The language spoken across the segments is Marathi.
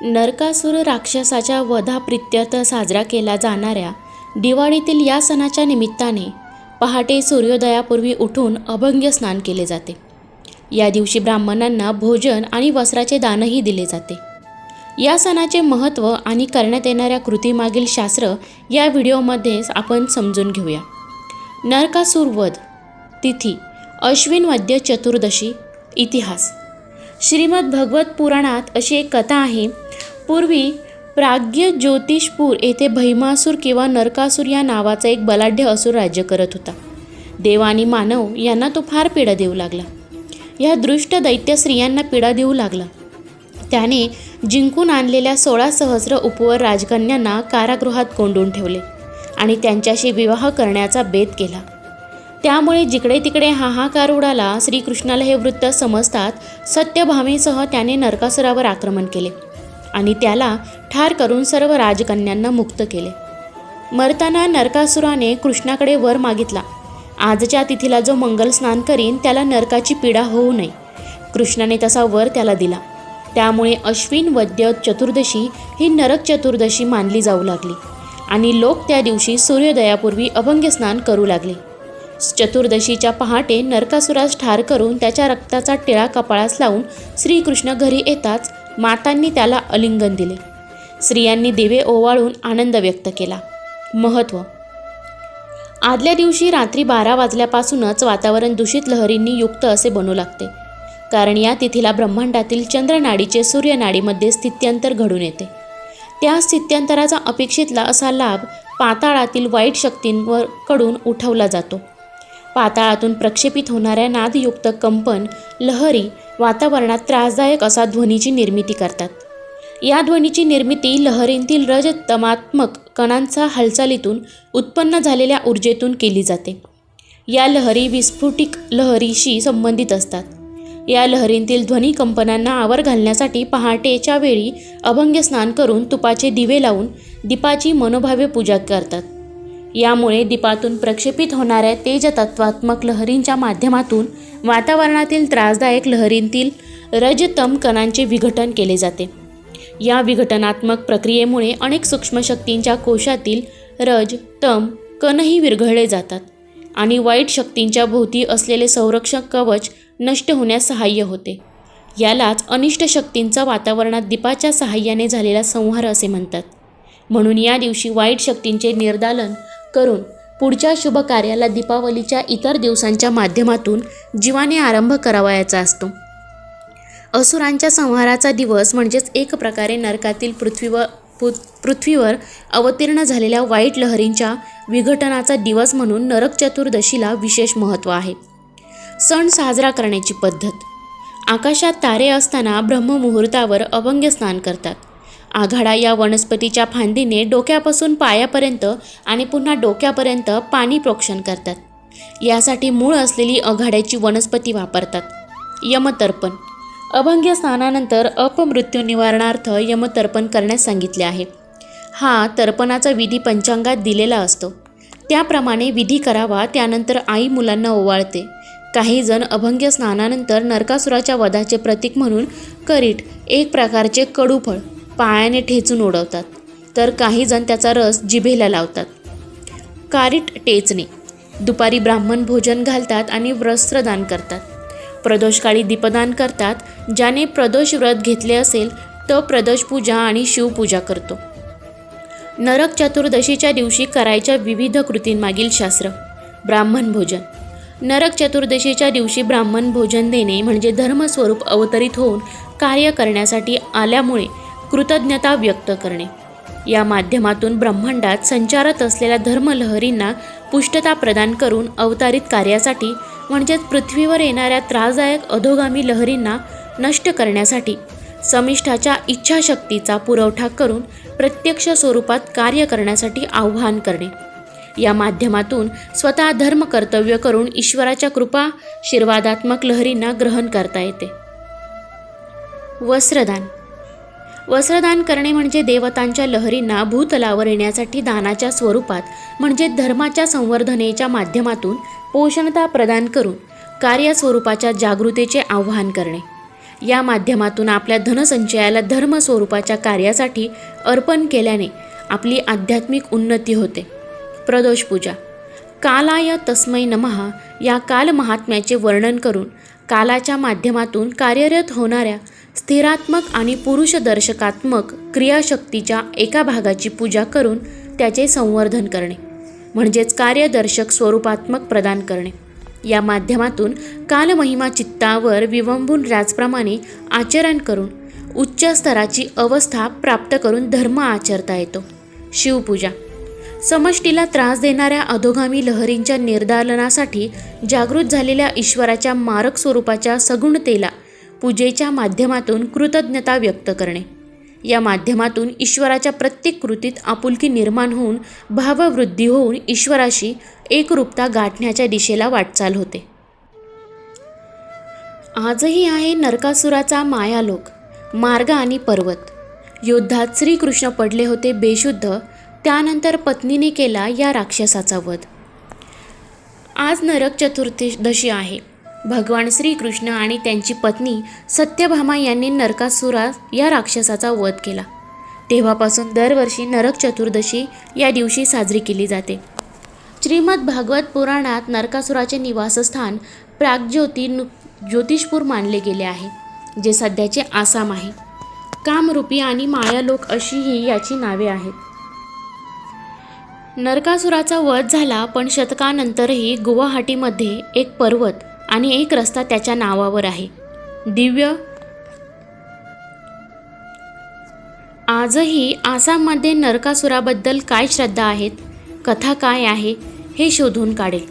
नरकासुर राक्षसाच्या वधाप्रित्यर्थ साजरा केला जाणाऱ्या दिवाळीतील या सणाच्या निमित्ताने पहाटे सूर्योदयापूर्वी उठून अभंग स्नान केले जाते. या दिवशी ब्राह्मणांना भोजन आणि वस्त्राचे दानही दिले जाते. या सणाचे महत्त्व आणि करण्यात येणाऱ्या कृतीमागील शास्त्र या व्हिडिओमध्ये आपण समजून घेऊया. नरकासुर वध तिथी अश्विन वद्य चतुर्दशी. इतिहास श्रीमद भगवत पुराणात अशी एक कथा आहे. पूर्वी प्राग्य ज्योतिषपूर येथे भैमासूर किंवा नरकासूर या नावाचा एक बलाढ्य असुर राज्य करत होता. देव आणि मानव यांना तो फार पीडा देऊ लागला. या दृष्ट दैत्य स्त्रियांना पीडा देऊ लागला. त्याने जिंकून आणलेल्या 16 सहस्र उपवर राजकन्यांना कारागृहात कोंडून ठेवले आणि त्यांच्याशी विवाह करण्याचा बेत केला. त्यामुळे जिकडे तिकडे हाहाकार उडाला. श्रीकृष्णाला हे वृत्त समजतात सत्यभामेसह त्याने नरकासुरावर आक्रमण केले आणि त्याला ठार करून सर्व राजकन्यांना मुक्त केले. मरताना नरकासुराने कृष्णाकडे वर मागितला. आजच्या तिथीला जो मंगल स्नान करीन त्याला नरकाची पीडा होऊ नये. कृष्णाने तसा वर त्याला दिला. त्यामुळे अश्विन वद्य चतुर्दशी ही नरक चतुर्दशी मानली जाऊ लागली आणि लोक त्या दिवशी सूर्योदयापूर्वी अभंग स्नान करू लागले. चतुर्दशीच्या पहाटे नरकासुरास ठार करून त्याच्या रक्ताचा टिळा कपाळास लावून श्रीकृष्ण घरी येताच मातांनी त्याला आलिंगन दिले. स्त्रियांनी दिवे ओवाळून आनंद व्यक्त केला. महत्त्व आदल्या दिवशी रात्री 12 वाजल्यापासूनच वातावरण दूषित लहरींनी युक्त असे बनू लागते. कारण या तिथीला ब्रह्मांडातील चंद्रनाडीचे सूर्यनाडीमध्ये स्थित्यंतर घडून येते. त्या स्थित्यंतराचा अपेक्षितला असा लाभ पाताळातील वाईट शक्तींवर कडून उठवला जातो. पाताळातून प्रक्षेपित होणाऱ्या नादयुक्त कंपन लहरी वातावरणात त्रासदायक असा ध्वनीची निर्मिती करतात. या ध्वनीची निर्मिती लहरींतील रजतमात्मक कणांचा हालचालीतून उत्पन्न झालेल्या ऊर्जेतून केली जाते. या लहरी विस्फोटिक लहरीशी संबंधित असतात. या लहरींतील ध्वनी कंपनांना आवर घालण्यासाठी पहाटेच्या वेळी अभंग स्नान करून तुपाचे दिवे लावून दीपाची मनोभावे पूजा करतात. यामुळे दीपातून प्रक्षेपित होणाऱ्या तेजतत्वात्मक लहरींच्या माध्यमातून वातावरणातील त्रासदायक लहरींतील रजतम कणांचे विघटन केले जाते. या विघटनात्मक प्रक्रियेमुळे अनेक सूक्ष्मशक्तींच्या कोशातील रज तम कणही विरघळले जातात आणि वाईट शक्तींच्या भोवती असलेले संरक्षक कवच नष्ट होण्यास सहाय्य होते. यालाच अनिष्ट शक्तींचा वातावरणात दीपाच्या सहाय्याने झालेला संहार असे म्हणतात. म्हणून या दिवशी वाईट शक्तींचे निर्दालन करून पुढच्या शुभ कार्याला दीपावलीच्या इतर दिवसांच्या माध्यमातून जीवाने आरंभ करावयाचा असतो. असुरांच्या संहाराचा दिवस म्हणजेच एक प्रकारे नरकातील पृथ्वीवर अवतीर्ण झालेल्या वाईट लहरींच्या विघटनाचा दिवस म्हणून नरक चतुर्दशीला विशेष महत्त्व आहे. सण साजरा करण्याची पद्धत आकाशात तारे असताना ब्रह्ममुहूर्तावर अभंग स्नान करतात. आघाडा या वनस्पतीच्या फांदीने डोक्यापासून पायापर्यंत आणि पुन्हा डोक्यापर्यंत पाणी प्रोक्षण करतात. यासाठी मूळ असलेली आघाड्याची वनस्पती वापरतात. यमतर्पण अभंग स्नानानंतर अपमृत्यू निवारणार्थ यमतर्पण करण्यास सांगितले आहे. हा तर्पणाचा विधी पंचांगात दिलेला असतो. त्याप्रमाणे विधी करावा. त्यानंतर आई मुलांना ओवाळते. काही जण अभंग स्नानानंतर नरकासुराच्या वधाचे प्रतीक म्हणून करीट एक प्रकारचे कडूफळ पायाने ठेचून उडवतात, तर काही जण त्याचा रस जिभेला लावतात. कारीट टेचणे दुपारी ब्राह्मण भोजन घालतात आणि वस्त्रदान करतात. प्रदोषकाळी दीपदान करतात. ज्याने प्रदोष व्रत घेतले असेल तो प्रदोष पूजा आणि शिवपूजा करतो. नरक चतुर्दशीच्या दिवशी करायच्या विविध कृतींमागील शास्त्र. ब्राह्मण भोजन नरक चतुर्दशीच्या दिवशी ब्राह्मण भोजन देणे म्हणजे धर्मस्वरूप अवतरित होऊन कार्य करण्यासाठी आल्यामुळे कृतज्ञता व्यक्त करणे. या माध्यमातून ब्रह्मांडात संचारत असलेल्या धर्मलहरींना पुष्टता प्रदान करून अवतारित कार्यासाठी म्हणजेच पृथ्वीवर येणाऱ्या त्रासदायक अधोगामी लहरींना नष्ट करण्यासाठी समिष्ठाच्या इच्छाशक्तीचा पुरवठा करून प्रत्यक्ष स्वरूपात कार्य करण्यासाठी आवाहन करणे. या माध्यमातून स्वतः धर्म कर्तव्य करून ईश्वराच्या कृपाशीर्वादात्मक लहरींना ग्रहण करता येते. वस्त्रदान वस्त्रदान करणे म्हणजे देवतांच्या लहरींना भूतलावर येण्यासाठी दानाच्या स्वरूपात म्हणजे धर्माच्या संवर्धनेच्या माध्यमातून पोषणता प्रदान करून कार्यस्वरूपाच्या जागृतीचे आवाहन करणे. या माध्यमातून आपल्या धनसंचयाला धर्म स्वरूपाच्या कार्यासाठी अर्पण केल्याने आपली आध्यात्मिक उन्नती होते. प्रदोष पूजा. कालाय तस्मै नमः या काल महात्म्याचे वर्णन करून कालाच्या माध्यमातून कार्यरत होणाऱ्या स्थिरात्मक आणि पुरुषदर्शकात्मक क्रियाशक्तीच्या एका भागाची पूजा करून त्याचे संवर्धन करणे म्हणजेच कार्यदर्शक स्वरूपात्मक प्रदान करणे. या माध्यमातून कालमहिमा चित्तावर विवंबून त्याचप्रमाणे आचरण करून उच्च स्तराची अवस्था प्राप्त करून धर्म आचरता येतो. शिवपूजा. समष्टीला त्रास देणाऱ्या अधोगामी लहरींच्या निर्दालनासाठी जागृत झालेल्या ईश्वराच्या मारक स्वरूपाच्या सगुणतेला पूजेच्या माध्यमातून कृतज्ञता व्यक्त करणे. या माध्यमातून ईश्वराच्या प्रत्येक कृतीत आपुलकी निर्माण होऊन भाववृद्धी होऊन ईश्वराशी एकरूपता गाठण्याच्या दिशेला वाटचाल होते. आजही आहे नरकासुराचा मायालोक, मार्ग आणि पर्वत. युद्धात श्रीकृष्ण पडले होते बेशुद्ध. त्यानंतर पत्नीने केला या राक्षसाचा वध. आज नरक चतुर्दशी आहे. भगवान श्रीकृष्ण आणि त्यांची पत्नी सत्यभामा यांनी नरकासुरा या राक्षसाचा वध केला. तेव्हापासून दरवर्षी नरक चतुर्दशी या दिवशी साजरी केली जाते. श्रीमद भागवत पुराणात नरकासुराचे निवासस्थान ज्योतिषपूर मानले गेले आहे, जे सध्याचे आसाम आहे. कामरूपी आणि मायालोक अशीही याची नावे आहेत. नरकासुराचा वध झाला, पण शतकानंतरही गुवाहाटीमध्ये एक पर्वत आणि एक रस्ता त्याच्या नावावर आहे. दिव्य. आजही आसाममध्ये नरकासुराबद्दल काय श्रद्धा आहेत, कथा काय आहे हे शोधून काढेल.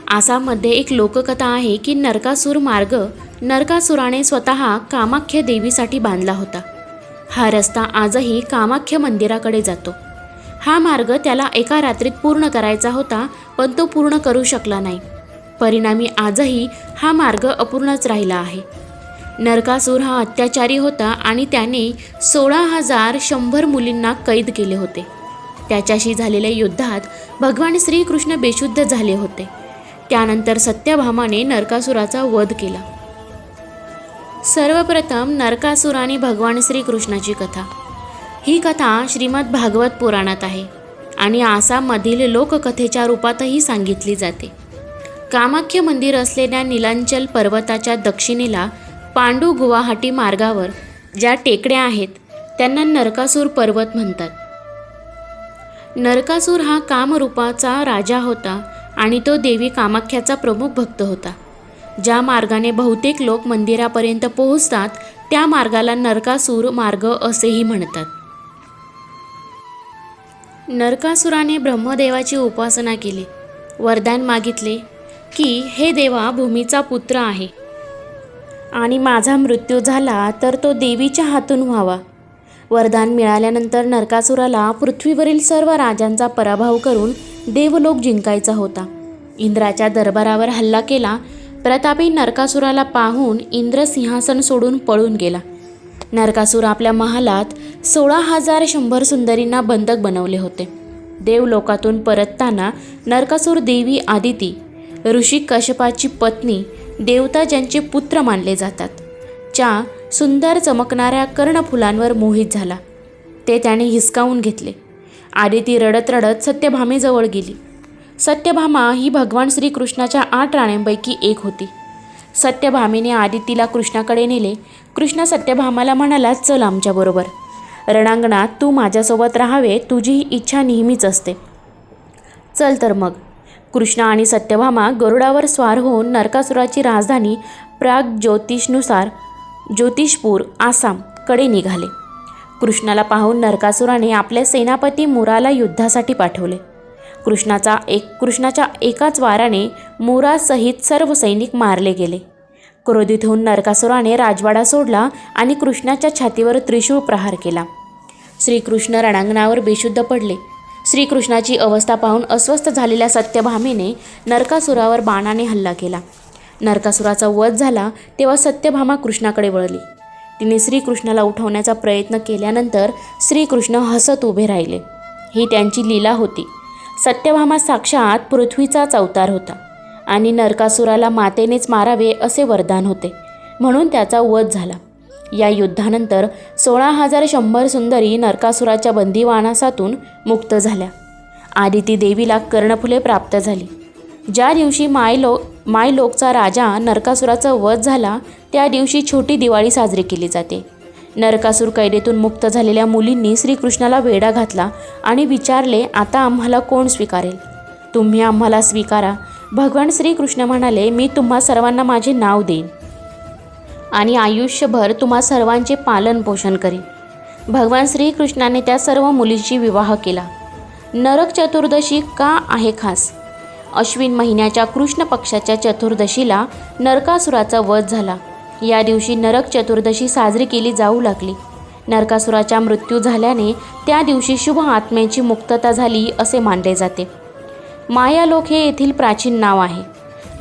आसाममध्ये एक लोककथा आहे की नरकासूर मार्ग नरकासुराने स्वतः कामाख्या देवीसाठी बांधला होता. हा रस्ता आजही कामाख्या मंदिराकडे जातो. हा मार्ग त्याला एका रात्रीत पूर्ण करायचा होता, पण तो पूर्ण करू शकला नाही. परिणामी आजही हा मार्ग अपूर्णच राहिला आहे. नरकासूर हा अत्याचारी होता आणि त्याने 16,100 मुलींना कैद केले होते. त्याच्याशी झालेल्या युद्धात भगवान श्रीकृष्ण बेशुद्ध झाले होते. त्यानंतर सत्यभामाने नरकासुराचा वध केला. सर्वप्रथम नरकासूर आणि भगवान श्रीकृष्णाची कथा. ही कथा श्रीमद भागवत पुराणात आहे आणि आसाममधील लोककथेच्या रूपातही सांगितली जाते. कामाख्य मंदिर असलेल्या नीलांचल पर्वताच्या दक्षिणेला पांडू गुवाहाटी मार्गावर ज्या टेकड्या आहेत त्यांना नरकासूर पर्वत म्हणतात. नरकासूर हा कामरूपाचा राजा होता आणि तो देवी कामाख्याचा प्रमुख भक्त होता. ज्या मार्गाने बहुतेक लोक मंदिरापर्यंत पोहोचतात त्या मार्गाला नरकासूर मार्ग असेही म्हणतात. नरकासुराने ब्रह्मदेवाची उपासना केली. वरदान मागितले की हे देवा, भूमीचा पुत्र आहे आणि माझा मृत्यू झाला तर तो देवीच्या हातून व्हावा. वरदान मिळाल्यानंतर नरकासुराला पृथ्वीवरील सर्व राजांचा पराभव करून देवलोक जिंकायचा होता. इंद्राच्या दरबारावर हल्ला केला. प्रतापी नरकासुराला पाहून इंद्र सिंहासन सोडून पळून गेला. नरकासूर आपल्या महालात 16,100 सुंदरींना बंधक बनवले होते. देवलोकातून परतताना नरकासूर देवी आदिती, ऋषी कश्यपाची पत्नी, देवता ज्यांचे पुत्र मानले जातात, च्या सुंदर चमकणाऱ्या कर्णफुलांवर मोहित झाला. ते त्याने हिसकावून घेतले. आदिती रडत रडत सत्यभामेजवळ गेली. सत्यभामा ही भगवान श्रीकृष्णाच्या 8 राण्यांपैकी एक होती. सत्यभामेने आदितीला कृष्णाकडे नेले. कृष्ण सत्यभामाला म्हणाला, चल आमच्याबरोबर रणांगणात, तू माझ्यासोबत राहावे, तुझी ही इच्छा नेहमीच असते. चल तर मग. कृष्ण आणि सत्यभामा गरुडावर स्वार होऊन नरकासुराची राजधानी ज्योतिषपूर आसाम कडे निघाले. कृष्णाला पाहून नरकासुराने आपल्या सेनापती मुराला युद्धासाठी पाठवले. कृष्णाच्या एकाच वाराने मुरासहित सर्व सैनिक मारले गेले. क्रोधित होऊन नरकासुराने राजवाडा सोडला आणि कृष्णाच्या छातीवर त्रिशूळ प्रहार केला. श्रीकृष्ण रणांगणावर बेशुद्ध पडले. श्रीकृष्णाची अवस्था पाहून अस्वस्थ झालेल्या सत्यभामेने नरकासुरावर बाणाने हल्ला केला. नरकासुराचा वध झाला तेव्हा सत्यभामा कृष्णाकडे वळली. तिने श्रीकृष्णाला उठवण्याचा प्रयत्न केल्यानंतर श्रीकृष्ण हसत उभे राहिले. ही त्यांची लीला होती. सत्यभामा साक्षात पृथ्वीचाच अवतार होता आणि नरकासुराला मातेनेच मारावे असे वरदान होते. म्हणून त्याचा वध झाला. या युद्धानंतर 16,100 सुंदरी नरकासुराच्या बंदिवानासातून मुक्त झाल्या. आदिती देवीला कर्णफुले प्राप्त झाली. ज्या दिवशी मायलोकचा राजा नरकासुराचा वध झाला त्या दिवशी छोटी दिवाळी साजरी केली जाते. नरकासूर कैदेतून मुक्त झालेल्या मुलींनी श्रीकृष्णाला वेढा घातला आणि विचारले, आता आम्हाला कोण स्वीकारेल? तुम्ही आम्हाला स्वीकारा. भगवान श्रीकृष्ण म्हणाले, मी तुम्हा सर्वांना माझे नाव देईन आणि आयुष्यभर तुम्हा सर्वांचे पालन पोषण करेन. भगवान श्रीकृष्णाने त्या सर्व मुलींशी विवाह केला. नरक चतुर्दशी का आहे खास? अश्विन महिन्याच्या कृष्ण पक्षाच्या चतुर्दशीला नरकासुराचा वध झाला. या दिवशी नरक चतुर्दशी साजरी केली जाऊ लागली. नरकासुराचा मृत्यू झाल्याने त्या दिवशी शुभ आत्म्यांची मुक्तता झाली असे मानले जाते. मायालोक हे येथील प्राचीन नाव आहे.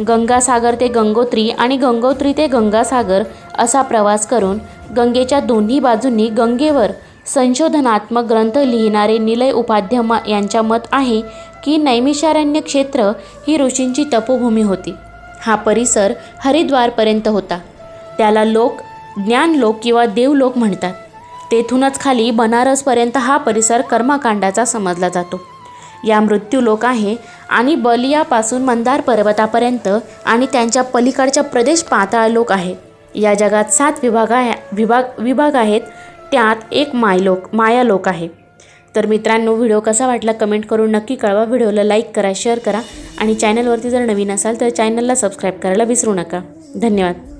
गंगासागर ते गंगोत्री आणि गंगोत्री ते गंगासागर असा प्रवास करून गंगेच्या दोन्ही बाजूंनी गंगेवर संशोधनात्मक ग्रंथ लिहिणारे निलय उपाध्याय यांच्या मत आहे की नैमिषारण्य क्षेत्र ही ऋषींची तपोभूमी होती. हा परिसर हरिद्वारपर्यंत होता. त्याला लोक ज्ञानलोक किंवा देवलोक म्हणतात. तेथूनच खाली बनारसपर्यंत हा परिसर कर्मकांडाचा समजला जातो. या मृत्यूलोक आहे आणि बलियापासून मंदार पर्वतापर्यंत आणि त्यांच्या पलीकडच्या प्रदेश पाताळलोक आहे. या जगात 7 विभाग आहेत. त्यात एक मायालोक आहे. तर मित्रांनो, व्हिडिओ कसा वाटला कमेंट करून नक्की कळवा. व्हिडिओला लाईक करा, शेअर करा आणि चॅनलवरती जर नवीन असाल तर चॅनलला सबस्क्राईब करायला विसरू नका. धन्यवाद.